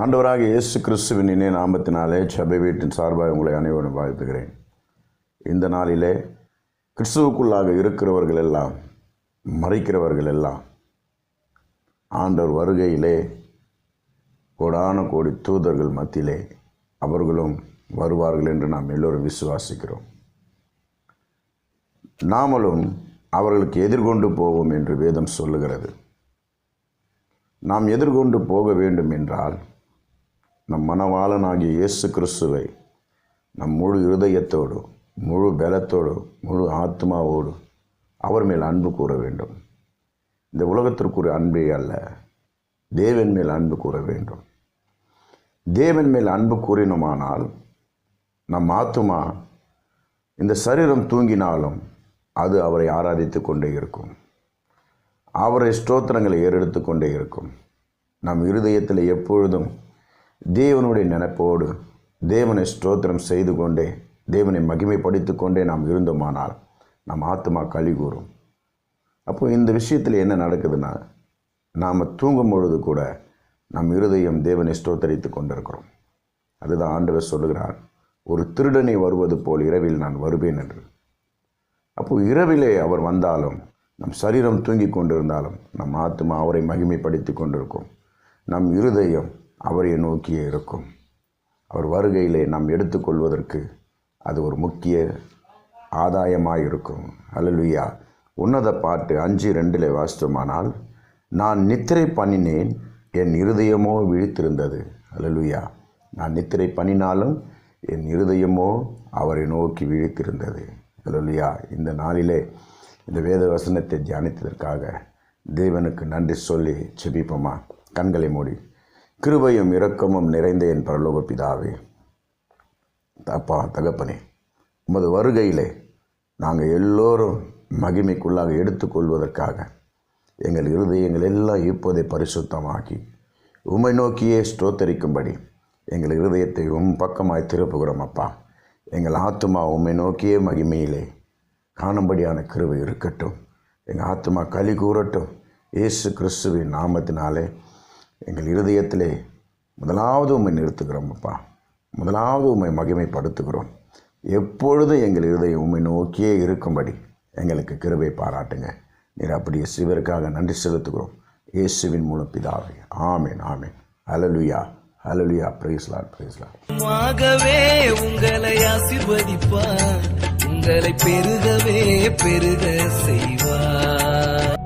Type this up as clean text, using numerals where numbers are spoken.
ஆண்டவராக இயேசு கிறிஸ்துவின் இணைய நாமத்தினாலே சபை வீட்டின் சார்பாக உங்களை அனைவரும் வாழ்த்துகிறேன். இந்த நாளிலே கிறிஸ்துவுக்குள்ளாக இருக்கிறவர்கள் எல்லாம் மறிக்கிறவர்கள் எல்லாம் ஆண்டவர் வருகையிலே கோடான கோடி தூதர்கள் மத்தியிலே அவர்களும் வருவார்கள் என்று நாம் எல்லோரும் விசுவாசிக்கிறோம். நாமளும் அவர்களுக்கு எதிர்கொண்டு போவோம் என்று வேதம் சொல்லுகிறது. நாம் எதிர்கொண்டு போக வேண்டும் என்றால் நம் மணவாளனாகிய இயேசு கிறிஸ்துவை நம் முழு இருதயத்தோடு, முழு பலத்தோடு, முழு ஆத்மாவோடு அவர் மேல் அன்பு கூற வேண்டும். இந்த உலகத்திற்குரிய அன்பே அல்ல, தேவன் மேல் அன்பு கூற வேண்டும். தேவன் மேல் அன்பு கூறினோமானால் நம் ஆத்துமா இந்த சரீரம் தூங்கினாலும் அது அவரை ஆராதித்து கொண்டே இருக்கும், அவரை ஸ்தோத்திரங்களை ஏறெடுத்து கொண்டே இருக்கும். நம் இருதயத்தில் எப்பொழுதும் தேவனுடைய நினைப்போடு தேவனை ஸ்தோத்திரம் செய்து கொண்டே, தேவனை மகிமைப்படுத்தி கொண்டே நாம் இருந்தோமானால் நம் ஆத்மா களி கூறும். அப்போது இந்த விஷயத்தில் என்ன நடக்குதுன்னா, நாம் தூங்கும் பொழுது கூட நம் இருதயம் தேவனை ஸ்தோத்தரித்து கொண்டிருக்கிறோம். அதுதான் ஆண்டவர் சொல்லுகிறார், ஒரு திருடனை வருவது போல் இரவில் நான் வருவேன் என்று. அப்போது இரவிலே அவர் வந்தாலும் நம் சரீரம் தூங்கி கொண்டிருந்தாலும் நம் ஆத்மா அவரை மகிமைப்படுத்தி கொண்டிருக்கும். நம் இருதயம் அவரை நோக்கியே இருக்கும். அவர் வருகையிலே நாம் எடுத்துக்கொள்வதற்கு அது ஒரு முக்கிய ஆதாயமாக இருக்கும். அல்லேலூயா. உன்னத பாட்டு 5:2 வாசித்தோமானால், நான் நித்திரை பண்ணினேன், என் இருதயமோ விழித்திருந்தது. அல்லேலூயா. நான் நித்திரை பண்ணினாலும் என் இருதயமோ அவரை நோக்கி விழித்திருந்தது. அல்லேலூயா. இந்த நாளிலே இந்த வேத வசனத்தை தியானித்ததற்காக தேவனுக்கு நன்றி சொல்லி செபிப்போமா? கண்களை மூடி. கிருபையும் இரக்கமும் நிறைந்த என் பரலோக பிதாவே, அப்பா தகப்பனே, உமது வருகையிலே நாங்கள் எல்லோரும் மகிமைக்குள்ளாக எடுத்துக்கொள்வதற்காக எங்கள் இருதயங்கள் எல்லாம் இப்போதை பரிசுத்தமாக்கி உம்மை நோக்கியே ஸ்தோத்தரிக்கும்படி எங்கள் இருதயத்தை பக்கமாய் திருப்புகிறோம். அப்பா, எங்கள் ஆத்துமா உம்மை நோக்கியே மகிமையிலே காணும்படியான கிருபை இருக்கட்டும். எங்கள் ஆத்மா களி கூறட்டும். இயேசு கிறிஸ்துவின் நாமத்தினாலே எங்கள் இருதயத்திலே முதலாவது உம்மை நிறுத்துகிறோம். அப்பா, முதலாவது உம்மை மகிமைப்படுத்துகிறோம். எப்பொழுதும் எங்கள் இருதயம் உம்மை நோக்கியே இருக்கும்படி எங்களுக்கு கிருபை பாராட்டுங்க. நீர் அப்படியே சிவருக்காக நன்றி செலுத்துகிறோம். இயேசுவின் மூலம் பிதாவே, ஆமேன், ஆமேன். ஹல்லேலூயா, ஹல்லேலூயா. Praise Lord, praise Lord. ஆகவே உங்களை ஆசீர்வதிப்பார், உங்களை பெருகவே பெருக செய்வார்.